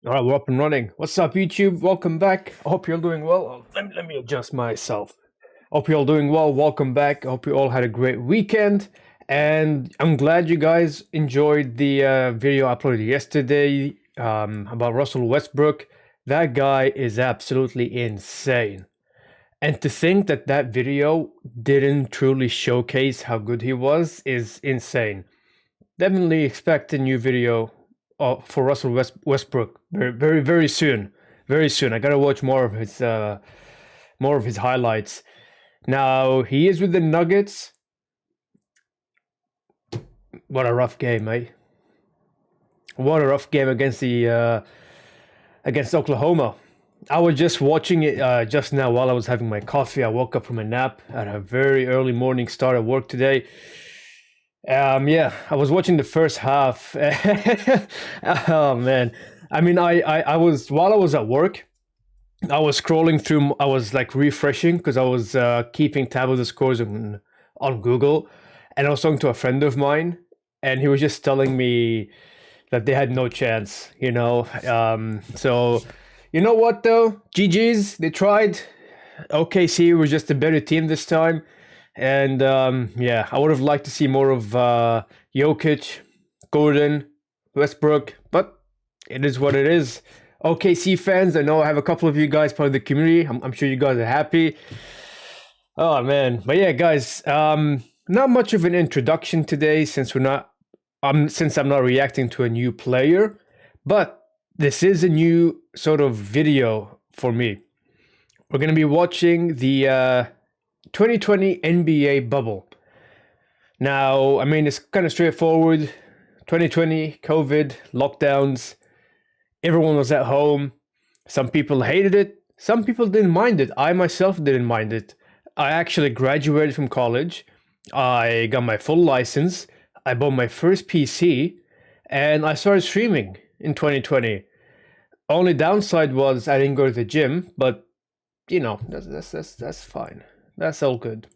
All right, we're up and running. What's up, YouTube? Welcome back. I hope you're doing well. Let me adjust myself. Hope you're all doing well. Welcome back. I hope you all had a great weekend. And I'm glad you guys enjoyed the video I uploaded yesterday about Russell Westbrook. That guy is absolutely insane. And to think that that video didn't truly showcase how good he was is insane. Definitely expect a new video for Westbrook very soon. Very soon. I gotta watch more of his highlights. Now he is with the Nuggets. What a rough game, eh? What a rough game against Oklahoma. I was just watching it just now while I was having my coffee. I woke up from a nap. I had a very early morning start at work today. Yeah, I was watching the first half. Oh man. I mean, I was while I was at work, I was scrolling through. I was like refreshing because I was keeping tab of the scores on Google, and I was talking to a friend of mine, and he was just telling me that they had no chance. So you know what though? GG's. They tried. OKC was just a better team this time. And yeah, I would have liked to see more of Jokic, Gordon, Westbrook, but it is what it is. OKC fans, I know I have a couple of you guys part of the community. I'm sure you guys are happy. Oh man, but yeah, guys, not much of an introduction today since I'm not reacting to a new player, but this is a new sort of video for me. We're gonna be watching the 2020 NBA bubble. Now, I mean, it's kind of straightforward. 2020, COVID, lockdowns, everyone was at home. Some people hated it, some people didn't mind it. I myself didn't mind it. I actually graduated from college. I got my full license. I bought my first PC and I started streaming in 2020. Only downside was I didn't go to the gym, but that's fine. That's all good.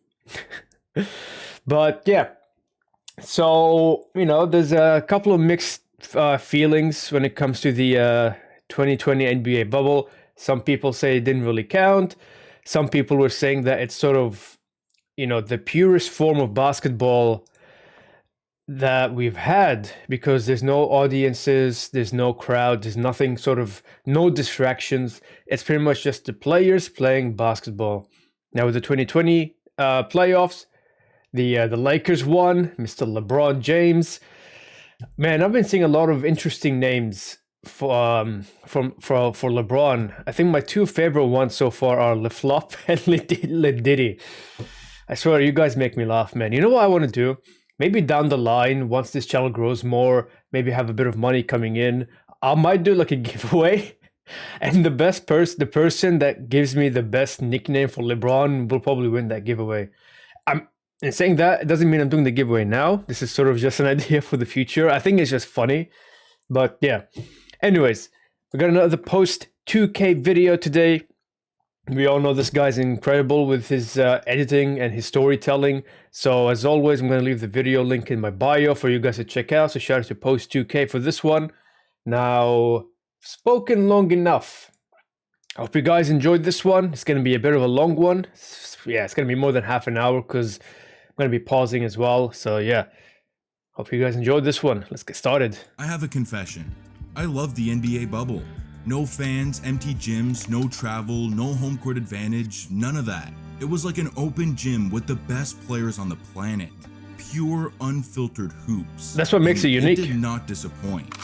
But yeah, so there's a couple of mixed feelings when it comes to the 2020 NBA bubble. Some people say it didn't really count. Some people were saying that it's sort of the purest form of basketball that we've had because there's no audiences, there's no crowd, there's nothing, sort of no distractions. It's pretty much just the players playing basketball. Now with the 2020 playoffs, the Lakers won. Mr. LeBron James. Man, I've been seeing a lot of interesting names for LeBron. I think my two favorite ones so far are LeFlop and Lididdy. I swear, you guys make me laugh, man. You know what I want to do? Maybe down the line, once this channel grows more, maybe have a bit of money coming in, I might do like a giveaway. And the person that gives me the best nickname for LeBron will probably win that giveaway. In saying that, it doesn't mean I'm doing the giveaway now. This is sort of just an idea for the future. I think it's just funny. But yeah. Anyways, we got another post 2K video today. We all know this guy's incredible with his editing and his storytelling. So as always, I'm going to leave the video link in my bio for you guys to check out. So shout out to Post 2K for this one. Now, spoken long enough. I hope you guys enjoyed this one. It's going to be a bit of a long one. Yeah, it's going to be more than half an hour because I'm going to be pausing as well. So yeah, hope you guys enjoyed this one. Let's get started. I have a confession. I love the NBA bubble. No fans, empty gyms, no travel, no home court advantage, none of that. It was like an open gym with the best players on the planet. Pure, unfiltered hoops. That's what makes it unique. It did not disappoint.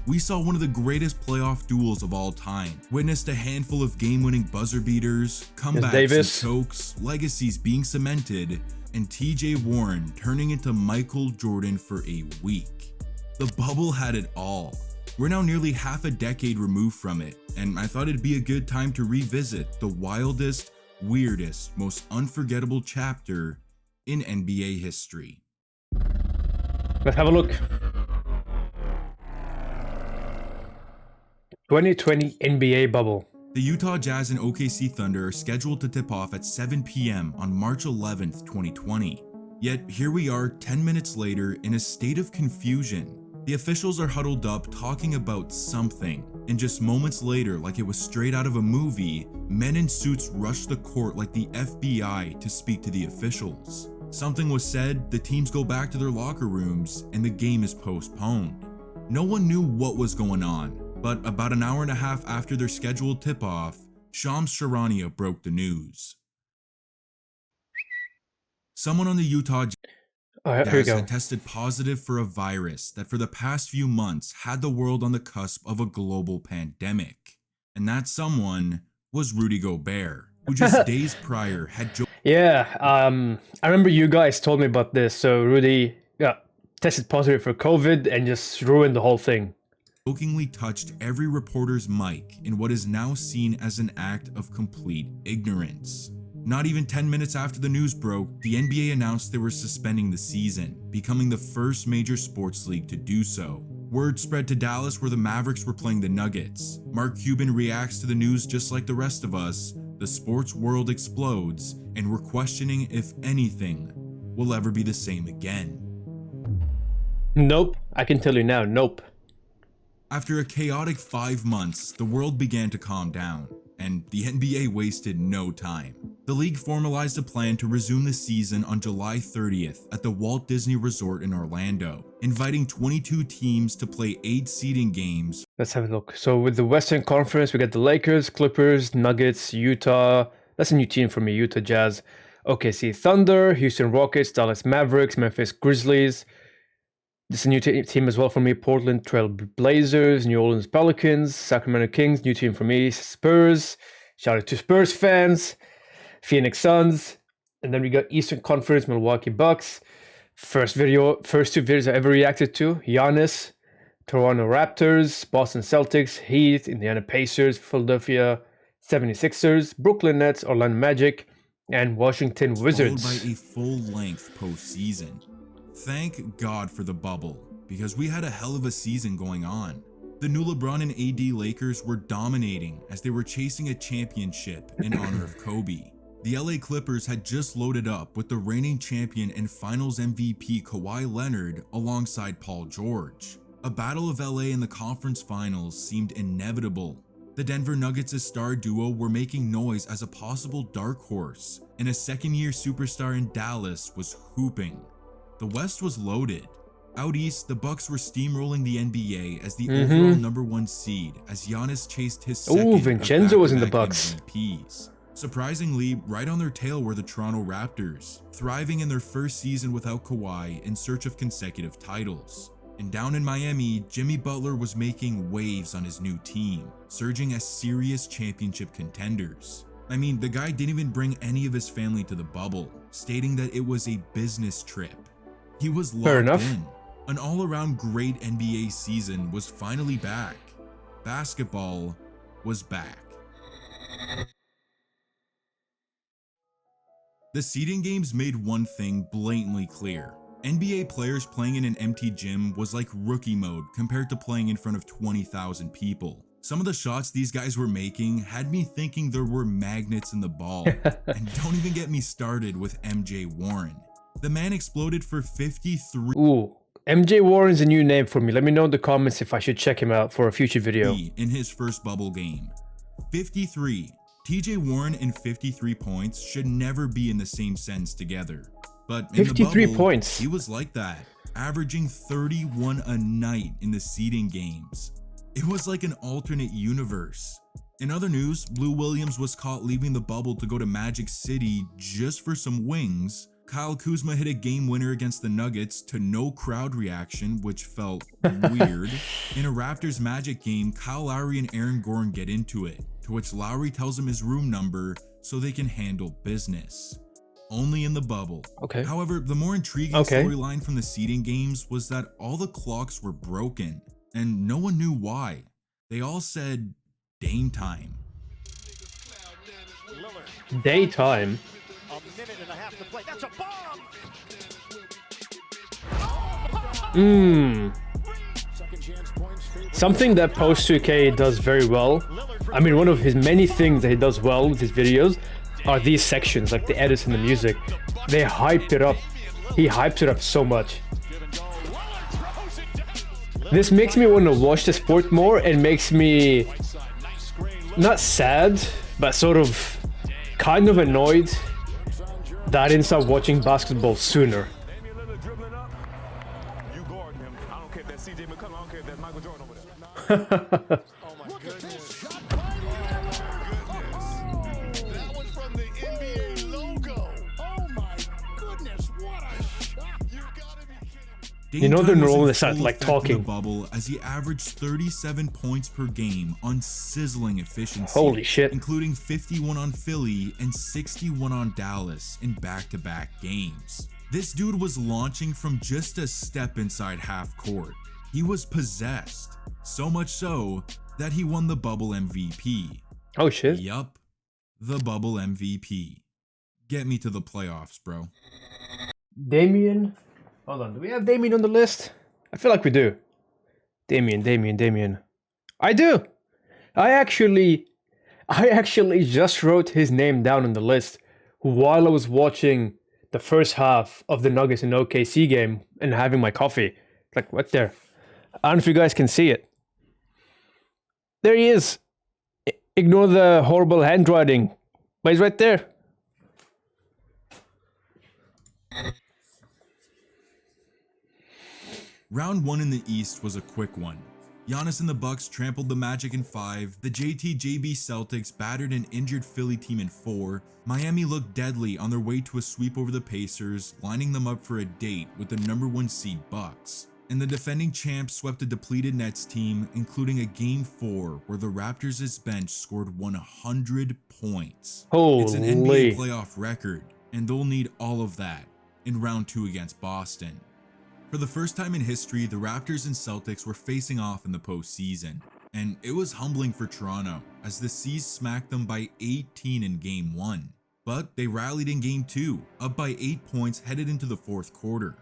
We saw one of the greatest playoff duels of all time, witnessed a handful of game-winning buzzer beaters, comebacks and chokes, legacies being cemented, and TJ Warren turning into Michael Jordan for a week. The bubble had it all. We're now nearly half a decade removed from it, and I thought it'd be a good time to revisit the wildest, weirdest, most unforgettable chapter in NBA history. Let's have a look. 2020 NBA bubble. The Utah Jazz and OKC Thunder are scheduled to tip off at 7 p.m. on March 11th, 2020. Yet here we are 10 minutes later in a state of confusion. The officials are huddled up talking about something, and just moments later, like it was straight out of a movie, men in suits rush the court like the FBI to speak to the officials. Something was said, the teams go back to their locker rooms, and the game is postponed. No one knew what was going on, but about an hour and a half after their scheduled tip-off, Shams Charania broke the news. Someone on the Utah Jazz had tested positive for a virus that for the past few months had the world on the cusp of a global pandemic. And that someone was Rudy Gobert, who just days prior had I remember you guys told me about this. So Rudy tested positive for COVID and just ruined the whole thing. Jokingly touched every reporter's mic in what is now seen as an act of complete ignorance. Not even 10 minutes after the news broke, the NBA announced they were suspending the season, becoming the first major sports league to do so. Word spread to Dallas where the Mavericks were playing the Nuggets. Mark Cuban reacts to the news just like the rest of us. The sports world explodes, and we're questioning if anything will ever be the same again. Nope, I can tell you now, nope. After a chaotic 5 months, the world began to calm down, and the NBA wasted no time. The league formalized a plan to resume the season on July 30th at the Walt Disney Resort in Orlando, inviting 22 teams to play 8 seeding games. Let's have a look. So with the Western Conference, we got the Lakers, Clippers, Nuggets, Utah. That's a new team for me, Utah Jazz. OKC Thunder, Houston Rockets, Dallas Mavericks, Memphis Grizzlies. This is a new team as well for me. Portland Trail Blazers, New Orleans Pelicans, Sacramento Kings, new team for me. Spurs, shout out to Spurs fans. Phoenix Suns. And then we got Eastern Conference, Milwaukee Bucks. First two videos I ever reacted to. Giannis, Toronto Raptors, Boston Celtics, Heat, Indiana Pacers, Philadelphia 76ers, Brooklyn Nets, Orlando Magic, and Washington Wizards. Followed by a full-length postseason. Thank God for the bubble, because we had a hell of a season going on. The new LeBron and AD Lakers were dominating as they were chasing a championship in honor of Kobe. The LA Clippers had just loaded up with the reigning champion and finals MVP Kawhi Leonard alongside Paul George. A battle of LA in the conference finals seemed inevitable. The Denver Nuggets' star duo were making noise as a possible dark horse, and a second-year superstar in Dallas was hooping. The West was loaded. Out east, the Bucks were steamrolling the NBA as the overall #1 seed as Giannis chased his second Vincenzo was in the Bucks. MVPs. Surprisingly, right on their tail were the Toronto Raptors, thriving in their first season without Kawhi in search of consecutive titles. And down in Miami, Jimmy Butler was making waves on his new team, surging as serious championship contenders. I mean, the guy didn't even bring any of his family to the bubble, stating that it was a business trip. He was locked in. An all-around great NBA season was finally back. Basketball was back. The seeding games made one thing blatantly clear. NBA players playing in an empty gym was like rookie mode compared to playing in front of 20,000 people. Some of the shots these guys were making had me thinking there were magnets in the ball. And don't even get me started with MJ Warren. The man exploded for 53. Ooh, MJ Warren's a new name for me. Let me know in the comments if I should check him out for a future video. In his first bubble game. 53. TJ Warren and 53 points should never be in the same sentence together. But in 53 the bubble, points. He was like that, averaging 31 a night in the seeding games. It was like an alternate universe. In other news, Lou Williams was caught leaving the bubble to go to Magic City just for some wings. Kyle Kuzma hit a game winner against the Nuggets to no crowd reaction, which felt weird. In a Raptors Magic game, Kyle Lowry and Aaron Gordon get into it, to which Lowry tells him his room number so they can handle business. Only in the bubble. Okay. However, the more intriguing storyline from the seeding games was that all the clocks were broken, and no one knew why. They all said Dame time. Daytime. A minute and a half to play. That's a bomb. Something that Post 2K does very well. I mean, one of his many things that he does well with his videos are these sections, like the edits and the music. They hyped it up. He hypes it up so much. This makes me want to watch the sport more and makes me not sad, but sort of kind of annoyed that I didn't start watching basketball sooner. You know they're rolling this out like talking. Bubble as he averaged 37 points per game on sizzling efficiency. Holy shit. Including 51 on Philly and 61 on Dallas in back-to-back games. This dude was launching from just a step inside half court. He was possessed, so much so that he won the Bubble MVP. Oh shit. Yup, the Bubble MVP. Get me to the playoffs, bro. Damian. Hold on, do we have Damian on the list? I feel like we do. Damian. I do! I actually just wrote his name down on the list while I was watching the first half of the Nuggets and OKC game and having my coffee. Like, right there. I don't know if you guys can see it. There he is. Ignore the horrible handwriting. But he's right there. Round 1 in the East was a quick one. Giannis and the Bucks trampled the Magic in 5, the JT-JB Celtics battered an injured Philly team in 4, Miami looked deadly on their way to a sweep over the Pacers, lining them up for a date with the number 1 seed Bucks. And the defending champs swept a depleted Nets team, including a Game 4 where the Raptors' bench scored 100 points. Holy. It's an NBA playoff record, and they'll need all of that in round 2 against Boston. For the first time in history, the Raptors and Celtics were facing off in the postseason, and it was humbling for Toronto as the C's smacked them by 18 in Game 1. But they rallied in Game 2, up by 8 points headed into the fourth quarter.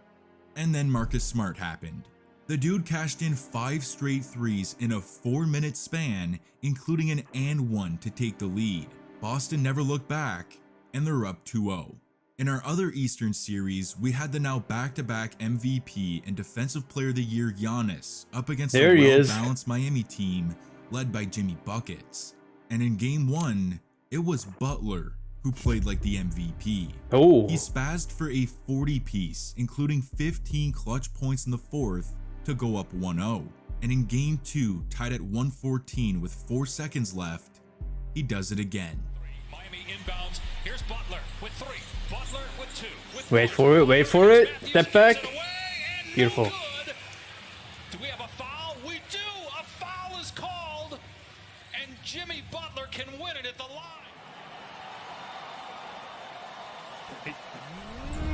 And then Marcus Smart happened. The dude cashed in 5 straight threes in a 4-minute span, including an and one to take the lead. Boston never looked back, and they're up 2-0. In our other Eastern series, we had the now back-to-back MVP and Defensive Player of the Year Giannis up against a well-balanced Miami team led by Jimmy Buckets. And in Game 1, it was Butler who played like the MVP. Oh. He spazzed for a 40-piece, including 15 clutch points in the fourth to go up 1-0. And in Game 2, tied at 114 with 4 seconds left, he does it again. Miami inbounds. Here's Butler with 3. Butler with 2. Wait for it. Step back. Beautiful. Do we have a foul? We do. A foul is called, and Jimmy Butler can win it at the line.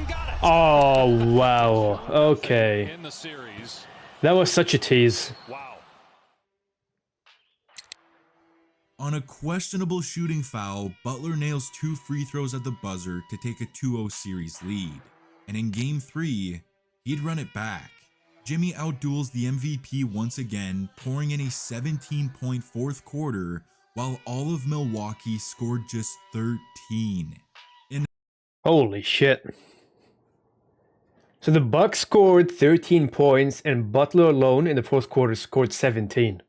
Got it. Oh wow. Okay. In the series. That was such a tease. Wow. On a questionable shooting foul, Butler nails 2 free throws at the buzzer to take a 2-0 series lead. And in Game 3, he'd run it back. Jimmy outduels the MVP once again, pouring in a 17-point fourth quarter, while all of Milwaukee scored just 13. Holy shit. So the Bucks scored 13 points and Butler alone in the fourth quarter scored 17.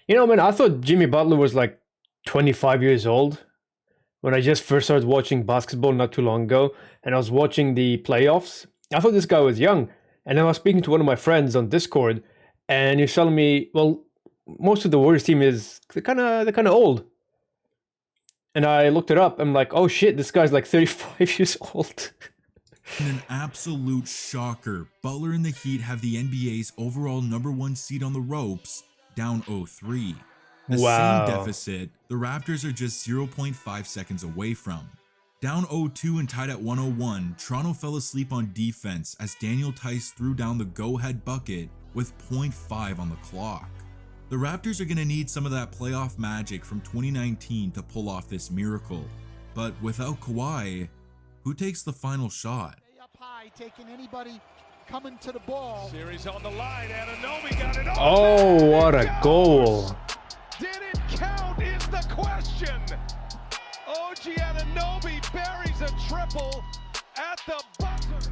You know, man, I thought Jimmy Butler was like 25 years old when I just first started watching basketball not too long ago, and I was watching the playoffs. I thought this guy was young, and then I was speaking to one of my friends on Discord, and he's telling me, well, most of the Warriors team is they're kind of old. And I looked it up. I'm like, oh shit, this guy's like 35 years old. In an absolute shocker, Butler and the Heat have the NBA's overall number 1 seed on the ropes, down 0-3. The same deficit the Raptors are just 0.5 seconds away from. Down 0-2 and tied at 101, Toronto fell asleep on defense as Daniel Tice threw down the go-ahead bucket with 0.5 on the clock. The Raptors are going to need some of that playoff magic from 2019 to pull off this miracle. But without Kawhi, who takes the final shot? Up high, taking anybody coming to the ball. Series on the line. Anunoby got it. Oh, what a goal. Did it count is the question. OG Anunoby buries a triple at the buzzer.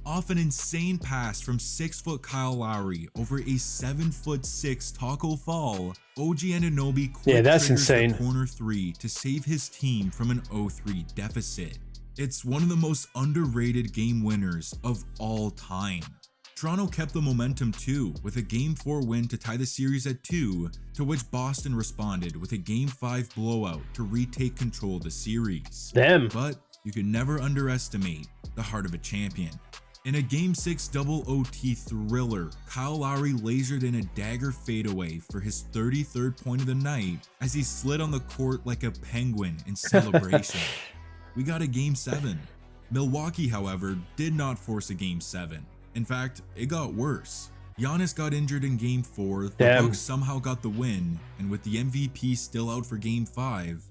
off an insane pass from 6-foot Kyle Lowry over a 7'6" Taco Fall, OG Anunoby quick triggers insane. the corner 3 to save his team from an 0-3 deficit. It's one of the most underrated game winners of all time. Toronto kept the momentum too, with a Game 4 win to tie the series at 2, to which Boston responded with a Game 5 blowout to retake control of the series. Damn. But you can never underestimate the heart of a champion. In a Game 6 double OT thriller, Kyle Lowry lasered in a dagger fadeaway for his 33rd point of the night as he slid on the court like a penguin in celebration. We got a Game 7. Milwaukee, however, did not force a Game 7. In fact, it got worse. Giannis got injured in Game 4, the Bucks somehow got the win, and with the MVP still out for Game 5,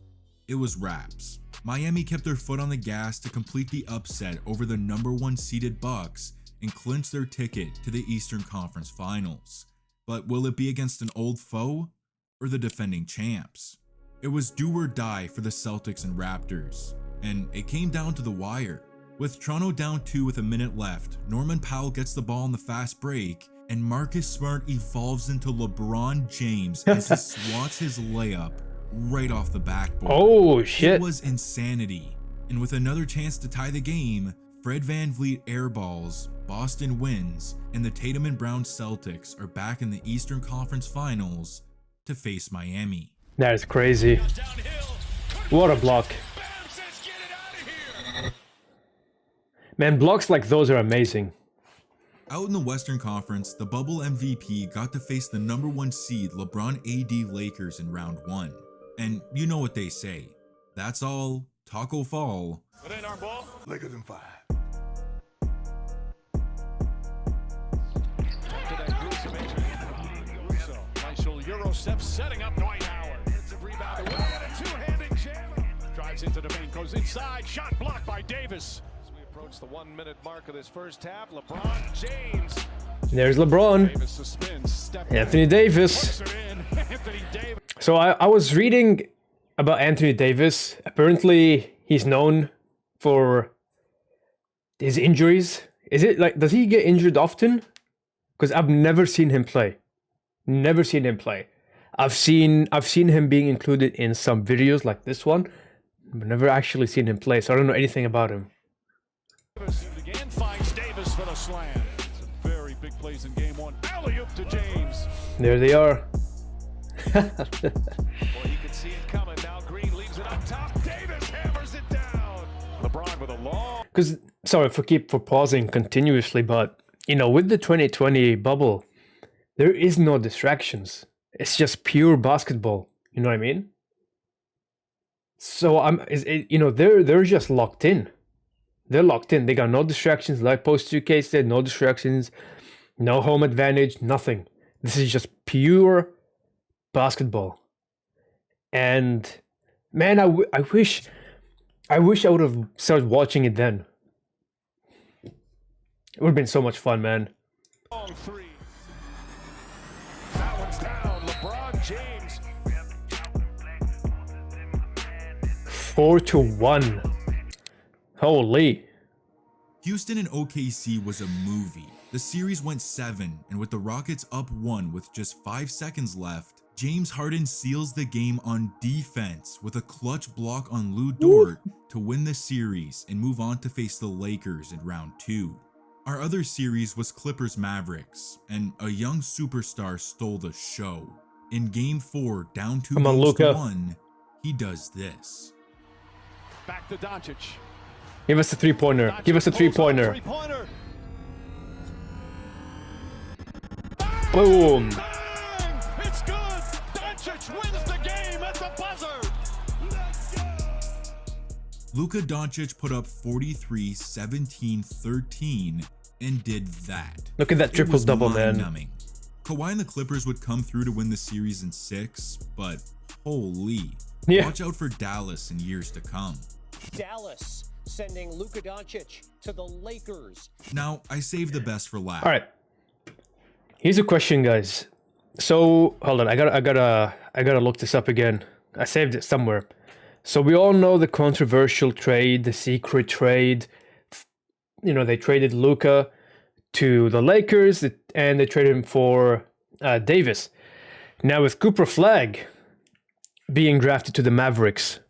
it was wraps. Miami kept their foot on the gas to complete the upset over the number 1 seeded Bucks and clinch their ticket to the Eastern Conference Finals. But will it be against an old foe or the defending champs? It was do or die for the Celtics and Raptors, and it came down to the wire. With Toronto down 2 with a minute left, Norman Powell gets the ball on the fast break, and Marcus Smart evolves into LeBron James as he swats his layup right off the backboard. Oh shit. It was insanity. And with another chance to tie the game, Fred VanVleet airballs, Boston wins, and the Tatum and Brown Celtics are back in the Eastern Conference Finals to face Miami. That is crazy. What a block. Man, blocks like those are amazing. Out in the Western Conference, the bubble MVP got to face the number 1 seed LeBron AD Lakers in round 1. And you know what they say. That's all Taco Fall. Put in our ball. Lakers in 5. Nice little Euro step setting up Dwight Howard. It's a rebound away and a two-handed jam. Drives into the paint, goes inside, shot blocked by Davis. Approach the 1-minute mark of this first half. LeBron James. There's LeBron. Davis suspends, Anthony Davis. Anthony Davis. So I was reading about Anthony Davis. Apparently he's known for his injuries. Is it like, does he get injured often? Because I've never seen him play. Never seen him play. I've seen him being included in some videos like this one, but never actually seen him play. So I don't know anything about him. Again finds Davis for the slam. Some very big plays in game 1. Alley-oop to James. There they are. Well, you can see it coming. Now Green leaves it up top. Davis hammers it down. LeBron with a long. Because, sorry for pausing continuously, but you know, with the 2020 bubble, there is no distractions. It's just pure basketball. You know what I mean? So they're just locked in. They're locked in. They got no distractions, like Post 2K said, no distractions, no home advantage, nothing. This is just pure basketball. And man, I wish I would have started watching it then. It would have been so much fun, man. Long 3. That one's down. LeBron James. 4-1. Holy. Houston and OKC was a movie. The series went 7, and with the Rockets up 1 with just 5 seconds left, James Harden seals the game on defense with a clutch block on Lou Dort to win the series and move on to face the Lakers in round 2. Our other series was Clippers Mavericks, and a young superstar stole the show. In game 4, down 2 games to 1, he does this. Back to Doncic. Give us a three-pointer. Give us a three-pointer. Boom. It's good. Doncic wins the game at the buzzer. Luka Doncic put up 43, 17, 13 and did that. Look at that triple-double, man. Kawhi and the Clippers would come through to win the series in 6, but holy. Yeah. Watch out for Dallas in years to come. Dallas sending Luka Doncic to the Lakers. Now, I saved the best for last. All right. Here's a question, guys. So, hold on. I gotta look this up again. I saved it somewhere. So we all know the controversial trade, the secret trade they traded Luka to the Lakers, and they traded him for Davis. Now with Cooper Flag being drafted to the Mavericks,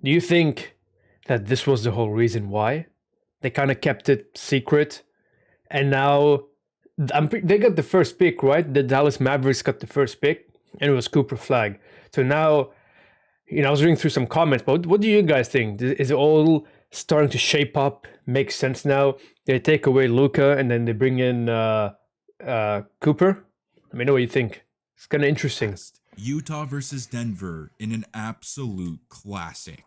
do you think that this was the whole reason why? They kind of kept it secret, and now they got the first pick, right? The Dallas Mavericks got the first pick, and it was Cooper Flag. So now, I was reading through some comments, but what do you guys think? Is it all starting to shape up, make sense now? They take away Luka, and then they bring in Cooper? Let me know what you think. It's kind of interesting. Utah versus Denver in an absolute classic.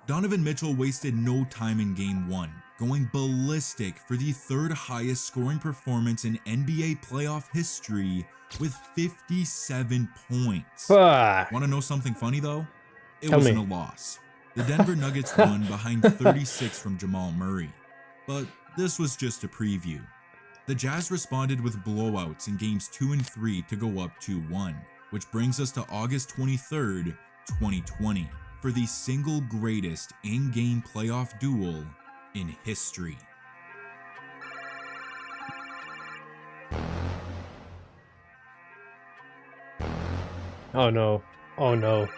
Donovan Mitchell wasted no time in Game 1, going ballistic for the third highest scoring performance in NBA playoff history with 57 points. Want to know something funny though? It wasn't a loss. The Denver Nuggets won behind 36 from Jamal Murray. But this was just a preview. The Jazz responded with blowouts in games 2 and 3 to go up 2-1, which brings us to August 23rd, 2020, for the single greatest in-game playoff duel in history. Oh no. Oh no.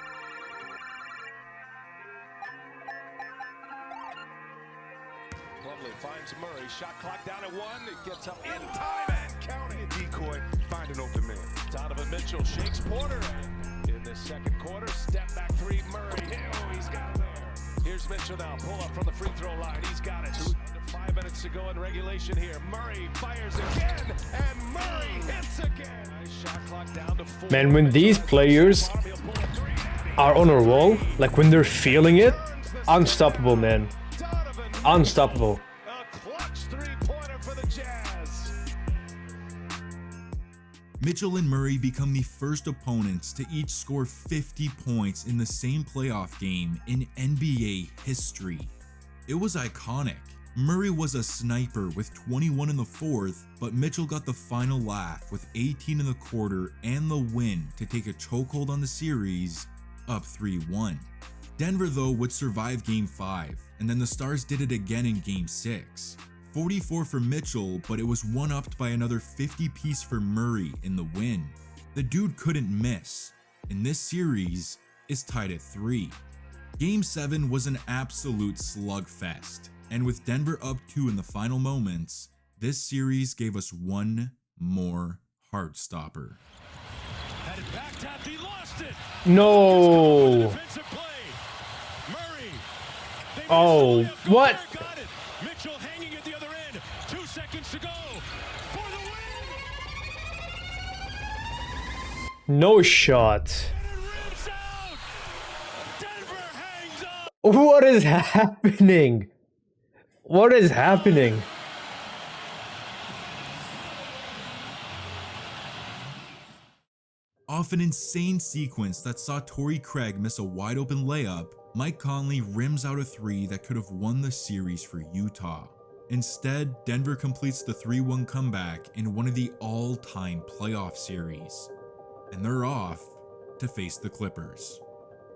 Plumlee finds Murray. Shot clock down at 1. It gets up in time and counting. Decoy, find an open man. Donovan Mitchell shakes Porter. In the second quarter, step back 3, Murray. Oh, he's got it there. Here's Mitchell now. Pull up from the free throw line. He's got it. 5 minutes to go in regulation here. Murray fires again, and Murray hits again. Nice shot clock down to 4. Man, when these players are on a roll, like when they're feeling it, unstoppable, man. Unstoppable. A clutch three-pointer for the Jazz. Mitchell and Murray become the first opponents to each score 50 points in the same playoff game in NBA history. It was iconic. Murray was a sniper with 21 in the fourth, but Mitchell got the final laugh with 18 in the quarter and the win to take a chokehold on the series, up 3-1. Denver though would survive Game 5, and then the Stars did it again in Game 6. 44 for Mitchell, but it was one-upped by another 50-piece for Murray in the win. The dude couldn't miss, and this series is tied at 3. Game 7 was an absolute slugfest, and with Denver up 2 in the final moments, this series gave us one more heartstopper. Had it back tapped, he lost it. No. Murray. Oh, what? Got it. Mitchell hanging at the other end. 2 seconds to go for the win. No shot. And it rips out. Denver hangs up. What is happening? What is happening? Off an insane sequence that saw Torrey Craig miss a wide-open layup, Mike Conley rims out a 3 that could have won the series for Utah. Instead, Denver completes the 3-1 comeback in one of the all-time playoff series. And they're off to face the Clippers.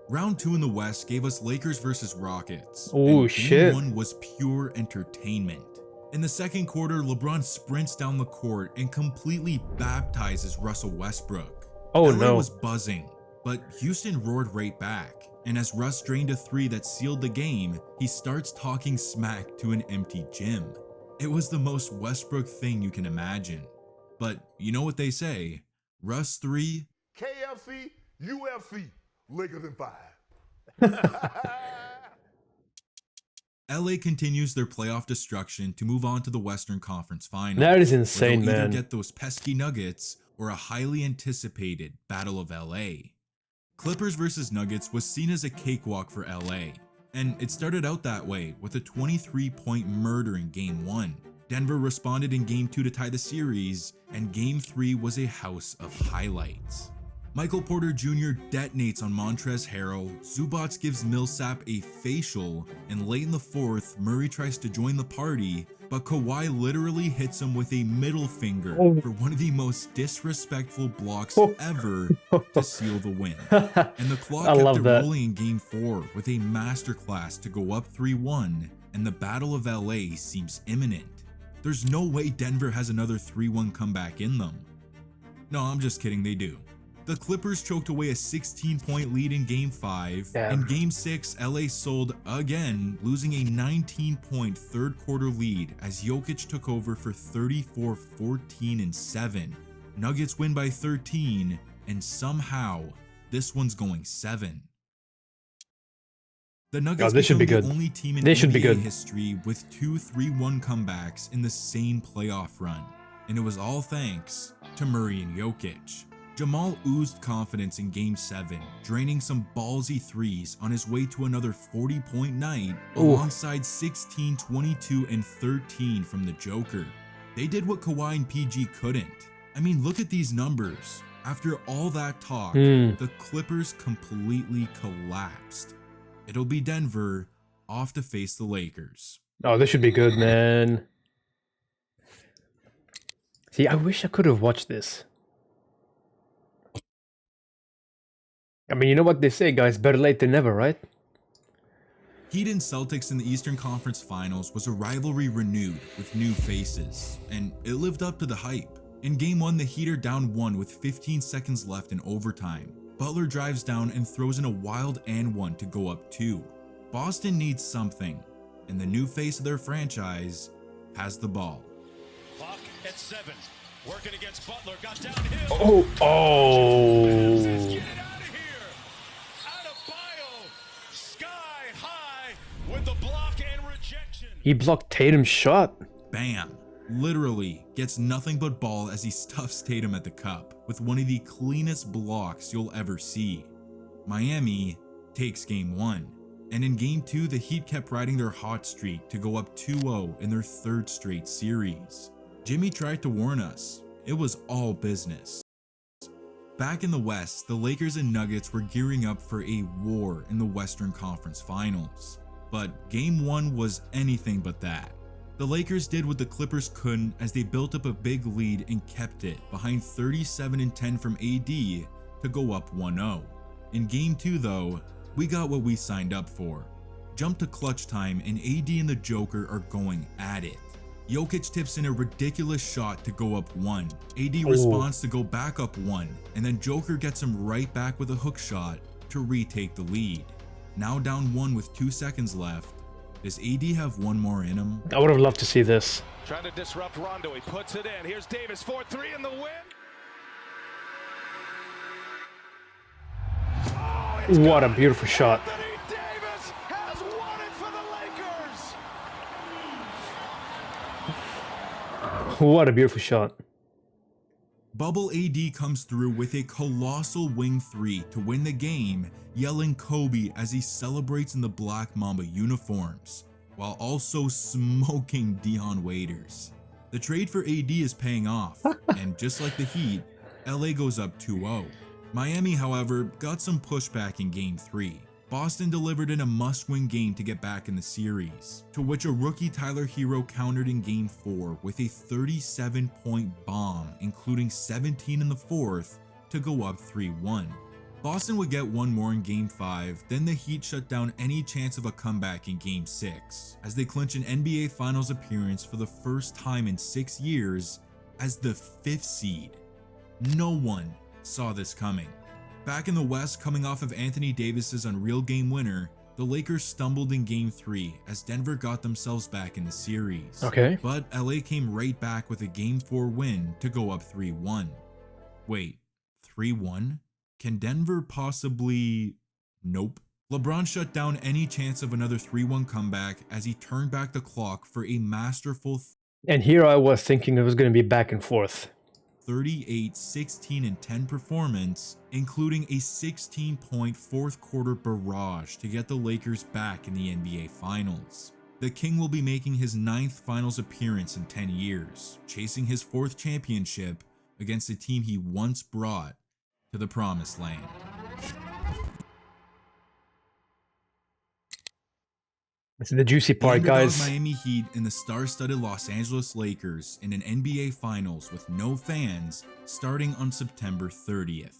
Round 2 in the West gave us Lakers versus Rockets. Oh shit. Game 1 was pure entertainment. In the second quarter, LeBron sprints down the court and completely baptizes Russell Westbrook. Oh LA no. was buzzing, but Houston roared right back. And as Russ drained a 3 that sealed the game, he starts talking smack to an empty gym. It was the most Westbrook thing you can imagine. But you know what they say, Russ 3, KFC, UFC, Lakers in 5. LA continues their playoff destruction to move on to the Western Conference Finals. That is insane, where they'll man. either get those pesky Nuggets or a highly anticipated Battle of LA. Clippers versus Nuggets was seen as a cakewalk for LA, and it started out that way with a 23-point murder in Game 1. Denver responded in Game 2 to tie the series, and Game 3 was a house of highlights. Michael Porter Jr. detonates on Montrezl Harrell, Zubac gives Millsap a facial, and late in the fourth, Murray tries to join the party, but Kawhi literally hits him with a middle finger for one of the most disrespectful blocks ever to seal the win. And the clock kept it rolling in Game 4 with a masterclass to go up 3-1 and the Battle of LA seems imminent. There's no way Denver has another 3-1 comeback in them. No, I'm just kidding, they do. The Clippers choked away a 16-point lead in Game 5. Damn. In Game 6, LA sold again, losing a 19-point third-quarter lead as Jokic took over for 34, 14, and 7. Nuggets win by 13, and somehow, this one's going 7. The Nuggets this should be become good. the only team in They should be NBA good. history with 2 3-1 comebacks in the same playoff run, and it was all thanks to Murray and Jokic. Jamal oozed confidence in Game 7, draining some ballsy threes on his way to another 40-point night alongside 16, 22, and 13 from the Joker. They did what Kawhi and PG couldn't. I mean, look at these numbers. After all that talk, the Clippers completely collapsed. It'll be Denver off to face the Lakers. Oh, this should be good, man. See, I wish I could have watched this. I mean, you know what they say, guys, better late than never, right? Heat and Celtics in the Eastern Conference Finals was a rivalry renewed with new faces, and it lived up to the hype. In Game 1, the Heat are down 1 with 15 seconds left in overtime. Butler drives down and throws in a wild and 1 to go up 2. Boston needs something, and the new face of their franchise has the ball. Clock at 7. Working against Butler. Got downhill. Oh. Get it out of here. Adebayo. Sky high with the block and rejection. He blocked Tatum's shot. Bam! Literally gets nothing but ball as he stuffs Tatum at the cup with one of the cleanest blocks you'll ever see. Miami takes Game 1, and in Game 2 the Heat kept riding their hot streak to go up 2-0 in their 3rd straight series. Jimmy tried to warn us, it was all business. Back in the West, the Lakers and Nuggets were gearing up for a war in the Western Conference Finals, but Game 1 was anything but that. The Lakers did what the Clippers couldn't as they built up a big lead and kept it behind 37 and 10 from AD to go up 1-0. In Game 2 though, we got what we signed up for. Jump to clutch time and AD and the Joker are going at it. Jokic tips in a ridiculous shot to go up 1. AD responds to go back up 1, and then Joker gets him right back with a hook shot to retake the lead. Now down 1 with 2 seconds left. Does AD have one more in him? I would have loved to see this. Trying to disrupt Rondo. He puts it in. Here's Davis. 4-3 in the win. Oh, What a beautiful shot. Anthony Davis has won it for the Lakers. What a beautiful shot. Bubble AD comes through with a colossal wing 3 to win the game, yelling Kobe as he celebrates in the Black Mamba uniforms, while also smoking Dion Waiters. The trade for AD is paying off, and just like the Heat, LA goes up 2-0. Miami, however, got some pushback in Game 3. Boston delivered in a must-win game to get back in the series, to which a rookie Tyler Hero countered in Game 4 with a 37-point bomb, including 17 in the 4th, to go up 3-1. Boston would get one more in Game 5, then the Heat shut down any chance of a comeback in Game 6, as they clinch an NBA Finals appearance for the first time in 6 years as the 5th seed. No one saw this coming. Back in the West, coming off of Anthony Davis's unreal game winner, the Lakers stumbled in Game 3 as Denver got themselves back in the series. Okay. But LA came right back with a Game 4 win to go up 3-1. Wait, 3-1? Can Denver possibly... Nope. LeBron shut down any chance of another 3-1 comeback as he turned back the clock for a masterful And here I was thinking it was going to be back and forth. 38, 16, and 10 performance, including a 16-point fourth quarter barrage to get the Lakers back in the NBA Finals. The King will be making his 9th Finals appearance in 10 years, chasing his 4th championship against the team he once brought to the Promised Land. This is the juicy part, The underdog guys. Miami Heat and the star-studded Los Angeles Lakers in an NBA Finals with no fans starting on September 30th.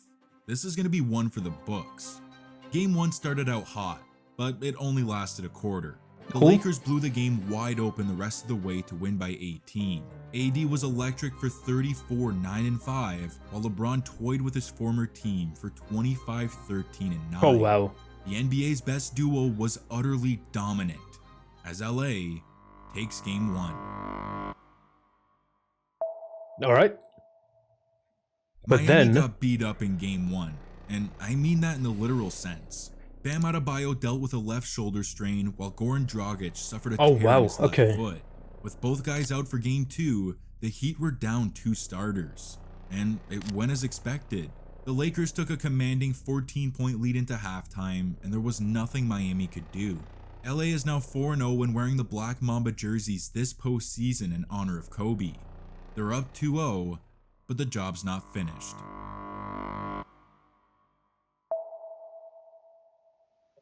This is going to be one for the books. Game 1 started out hot, but it only lasted a quarter. The Lakers blew the game wide open the rest of the way to win by 18. AD was electric for 34, 9 and 5, while LeBron toyed with his former team for 25, 13 and 9. Oh wow. The NBA's best duo was utterly dominant as LA takes game 1. All right. But Miami then got beat up in game 1, and I mean that in the literal sense. Bam Adebayo dealt with a left shoulder strain, while Goran Dragic suffered a tear in his left foot. With both guys out for game 2, the Heat were down 2 starters, and it went as expected. The Lakers took a commanding 14-point lead into halftime, and there was nothing Miami could do. LA is now 4-0 when wearing the Black Mamba jerseys this postseason in honor of Kobe. They're up 2-0, but the job's not finished.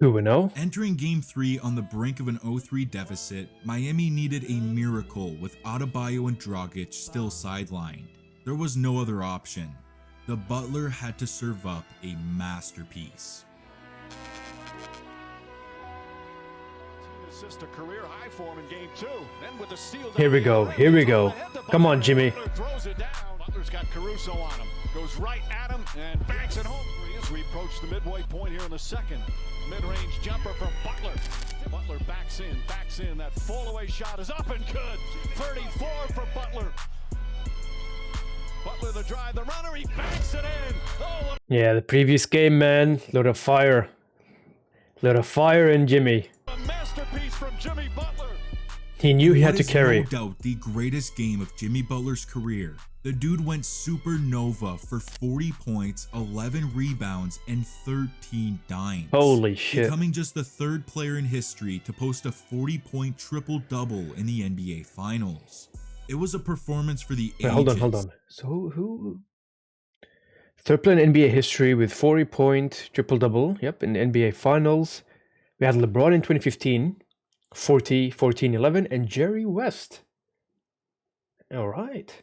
2-0. Entering game 3 on the brink of an 0-3 deficit, Miami needed a miracle with Adebayo and Dragic still sidelined. There was no other option. The Butler had to serve up a masterpiece. Assist a career high form in game 2. Then with the steal. Here we go. Here we go. Come on, Jimmy. Throws it down. Butler's got Caruso on him. Goes right at him and banks it home. As we approach the midway point here in the second. Mid-range jumper from Butler. Butler backs in. That fall-away shot is up and good. 34 for Butler. Butler the drive, the runner, he banks it in. Oh, yeah, the previous game, man. Lot of fire in Jimmy. a masterpiece from Jimmy Butler. He knew he had to carry. No doubt the greatest game of Jimmy Butler's career. The dude went supernova for 40 points, 11 rebounds, and 13 dimes. Holy shit. Becoming just the 3rd player in history to post a 40-point triple-double in the NBA Finals. It was a performance for the ages. Hold on. So who? 3rd player in NBA history with 40-point triple-double. Yep, in the NBA Finals. We had LeBron in 2015, 40, 14, 11, and Jerry West. All right.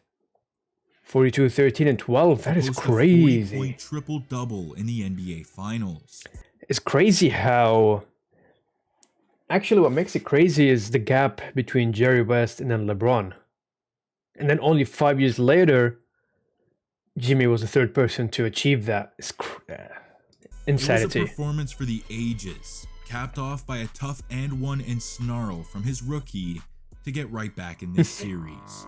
42, 13, and 12. That is crazy. 40-point triple-double in the NBA Finals. It's crazy how... Actually, what makes it crazy is the gap between Jerry West and then LeBron. And then only 5 years later, Jimmy was the 3rd person to achieve that. It's insanity. It was a performance for the ages, capped off by a tough and one and snarl from his rookie to get right back in this series.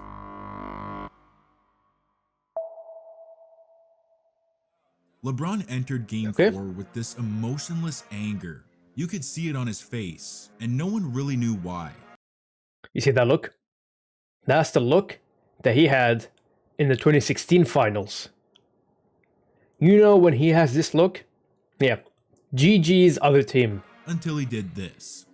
LeBron entered game 4 with this emotionless anger. You could see it on his face, and no one really knew why. You see that look? That's the look that he had in the 2016 finals. You know when he has this look? Yeah. GG's other team. Until he did this.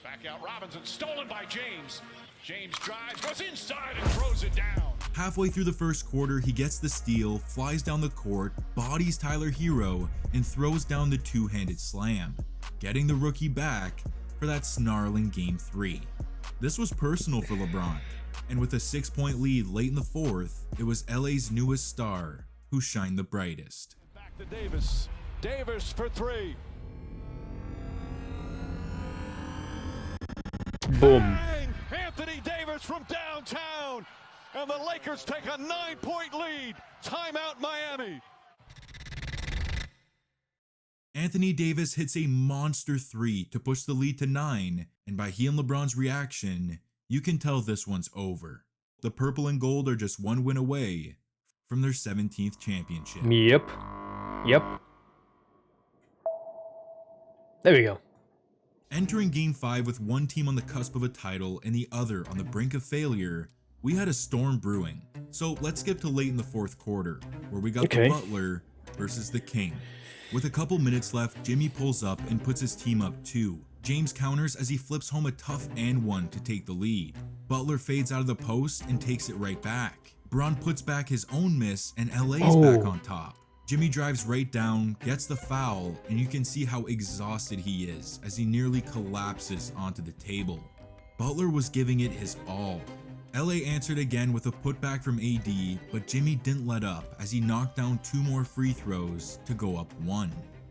Back out Robinson, stolen by James. James drives, goes inside and throws it down. Halfway through the first quarter, he gets the steal, flies down the court, bodies Tyler Hero, and throws down the two-handed slam, getting the rookie back for that snarling game 3. This was personal for LeBron, and with a 6-point lead late in the 4th, it was LA's newest star who shined the brightest. Back to Davis. Davis for 3. Boom. Bang! Anthony Davis from downtown. And the Lakers take a 9-point lead. Timeout Miami. Anthony Davis hits a monster 3 to push the lead to 9, and by he and LeBron's reaction, you can tell this one's over. The purple and gold are just one win away from their 17th championship. Yep. There we go. Entering game 5 with one team on the cusp of a title and the other on the brink of failure, we had a storm brewing. So let's skip to late in the 4th quarter, where we got the Butler versus the King. With a couple minutes left, Jimmy pulls up and puts his team up 2. James counters as he flips home a tough and one to take the lead. Butler fades out of the post and takes it right back. Braun puts back his own miss and LA's back on top. Jimmy drives right down, gets the foul, and you can see how exhausted he is as he nearly collapses onto the table. Butler was giving it his all. LA answered again with a putback from AD, but Jimmy didn't let up as he knocked down 2 more free throws to go up 1.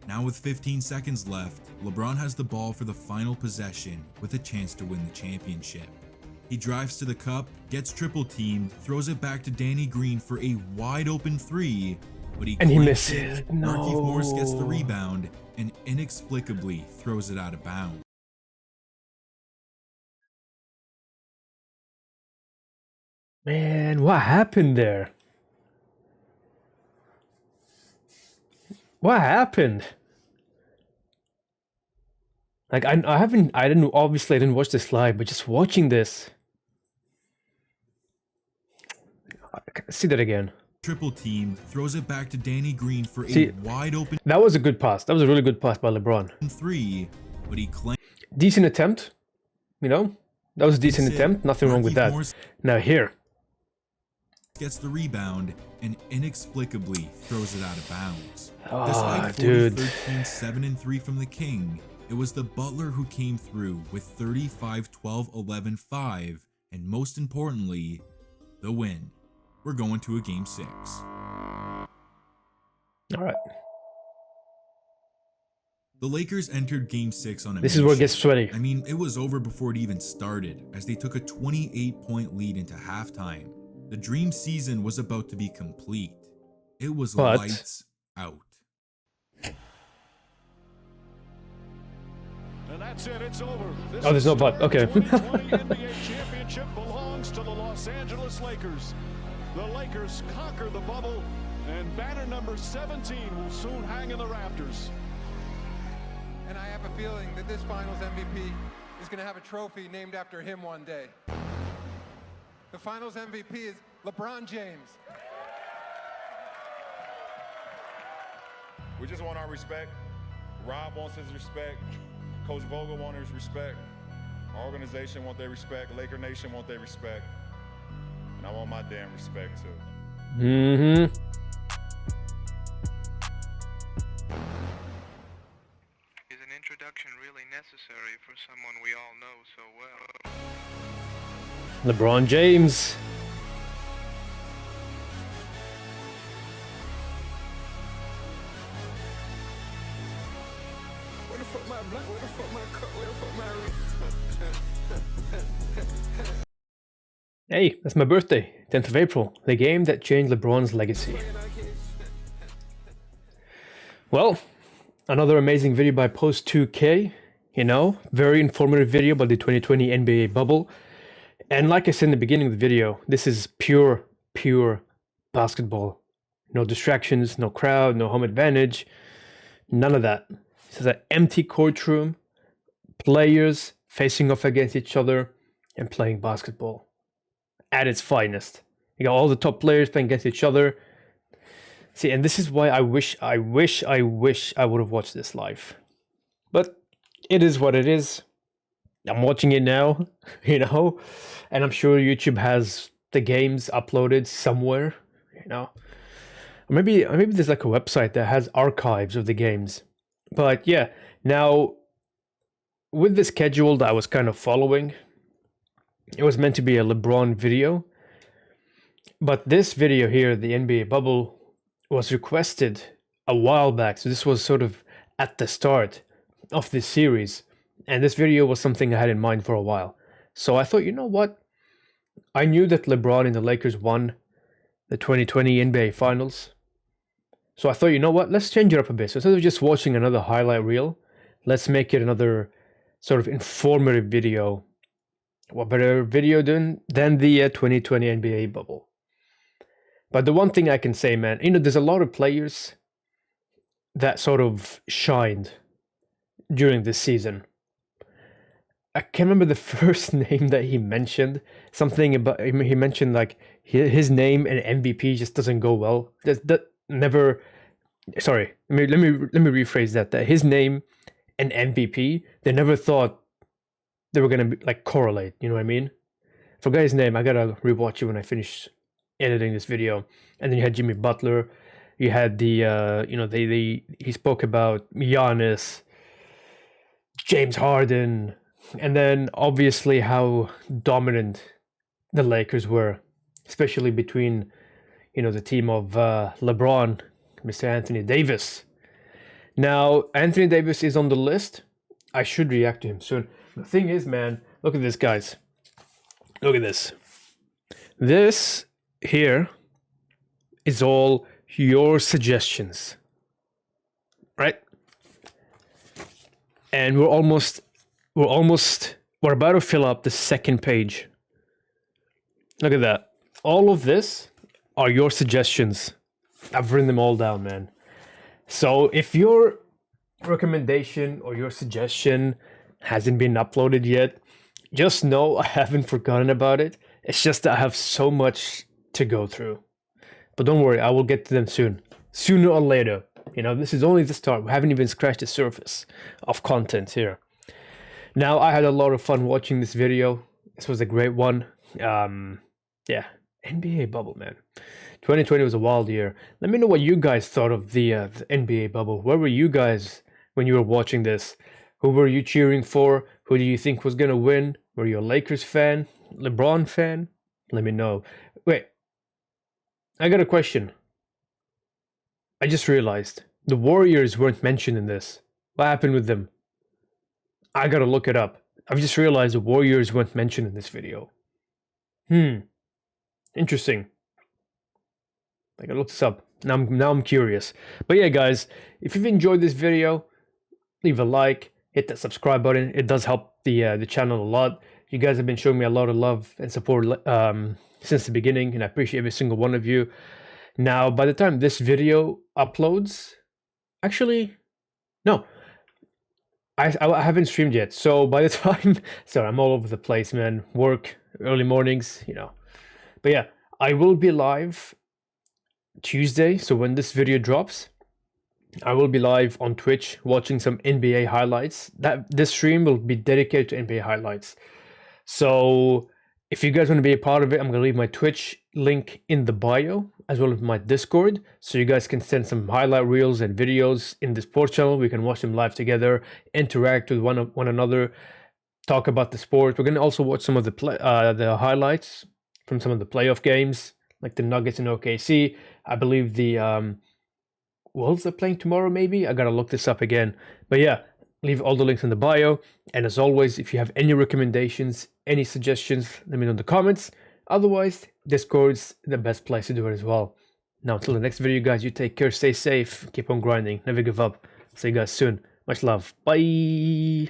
Now with 15 seconds left, LeBron has the ball for the final possession with a chance to win the championship. He drives to the cup, gets triple teamed, throws it back to Danny Green for a wide open three, but he misses. No. Markieff Morris gets the rebound and inexplicably throws it out of bounds. Man, what happened there? What happened? Like I didn't watch this live, but just watching this. See that again. Triple team throws it back to Danny Green for a wide open. That was a good pass. That was a really good pass by LeBron. Three, but he claimed decent attempt. You know, that was a decent attempt. Nothing wrong with that. Now here. Gets the rebound and inexplicably throws it out of bounds. Oh, despite 13, 7 and 3 from the King, it was the Butler who came through with 35, 12, 11, 5, and most importantly, the win. We're going to a game 6. All right. The Lakers entered game 6 on a This is where it gets sweaty. I mean, it was over before it even started, as they took a 28-point lead into halftime. The dream season was about to be complete. It was lights out. And that's it, it's over. Oh, there's no but. Okay. 2020 NBA championship belongs to the Los Angeles Lakers. The Lakers conquer the bubble, and banner number 17 will soon hang in the rafters. And I have a feeling that this finals MVP is going to have a trophy named after him one day. The finals MVP is LeBron James. We just want our respect. Rob wants his respect. Coach Vogel wants his respect. Our organization wants their respect. Laker Nation wants their respect. And I want my damn respect too. Mm-hmm. Is an introduction really necessary for someone we all know so well? LeBron James. Where the fuck my blunt? Where the fuck my cup? Where the fuck my wrist? Hey, that's my birthday, 10th of April, the game that changed LeBron's legacy. Well, another amazing video by Post2K, you know, very informative video about the 2020 NBA bubble. And like I said in the beginning of the video, this is pure basketball. No distractions, no crowd, no home advantage, none of that. This is an empty courtroom, players facing off against each other and playing basketball at its finest. You got all the top players playing against each other. See, and this is why I wish I would have watched this live. But it is what it is. I'm watching it now, you know, and I'm sure YouTube has the games uploaded somewhere, you know. Or maybe there's like a website that has archives of the games. But yeah, now with the schedule that I was kind of following, it was meant to be a LeBron video. But this video here, the NBA bubble, was requested a while back. So this was sort of at the start of this series. And this video was something I had in mind for a while. So I thought, you know what? I knew that LeBron and the Lakers won the 2020 NBA Finals. So I thought, you know what? Let's change it up a bit. So instead of just watching another highlight reel, let's make it another sort of informative video. What better video than the 2020 NBA bubble? But the one thing I can say, man, you know, there's a lot of players that sort of shined during this season. I can't remember the first name that he mentioned. Something about he mentioned like his name and MVP just doesn't go well. That never. Sorry, let me rephrase that. That his name and MVP, they never thought they were gonna be, like correlate. You know what I mean? Forgot his name. I gotta rewatch it when I finish editing this video. And then you had Jimmy Butler. You had the you know he spoke about Giannis, James Harden. And then obviously how dominant the Lakers were, especially between, you know, the team of LeBron, Mr. Anthony Davis. Now, Anthony Davis is on the list. I should react to him soon. The thing is, man, look at this, guys. Look at this. This here is all your suggestions, right? And we're about to fill up the second page. Look at that. All of this are your suggestions. I've written them all down, man. So if your recommendation or your suggestion hasn't been uploaded yet, just know I haven't forgotten about it. It's just that I have so much to go through. But don't worry, I will get to them soon. Sooner or later. You know, this is only the start. We haven't even scratched the surface of content here. Now, I had a lot of fun watching this video. This was a great one. Yeah, NBA bubble, man. 2020 was a wild year. Let me know what you guys thought of the NBA bubble. Where were you guys when you were watching this? Who were you cheering for? Who do you think was going to win? Were you a Lakers fan? LeBron fan? Let me know. Wait, I got a question. I just realized the Warriors weren't mentioned in this. What happened with them? I gotta look it up. I've just realized the Warriors weren't mentioned in this video. Interesting. I gotta look this up. Now I'm curious. But yeah, guys, if you've enjoyed this video, leave a like, hit that subscribe button. It does help the channel a lot. You guys have been showing me a lot of love and support since the beginning, and I appreciate every single one of you. Now, by the time this video uploads, actually, no, I haven't streamed yet. So by the time, sorry, I'm all over the place, man. Work, early mornings, you know. But yeah, I will be live Tuesday. So when this video drops, I will be live on Twitch watching some NBA highlights. This stream will be dedicated to NBA highlights. So if you guys want to be a part of it, I'm going to leave my Twitch link in the bio, as well as my Discord, so you guys can send some highlight reels and videos in the sports channel. We can watch them live together, interact with one another, talk about the sport. We're going to also watch some of the highlights from some of the playoff games, like the Nuggets and OKC. I believe the Wolves are playing tomorrow, maybe? I got to look this up again. But yeah, leave all the links in the bio. And as always, if you have any recommendations, any suggestions, let me know in the comments. Otherwise, Discord's the best place to do it as well. Now, until the next video, guys, you take care, stay safe, keep on grinding, never give up. See you guys soon. Much love. Bye.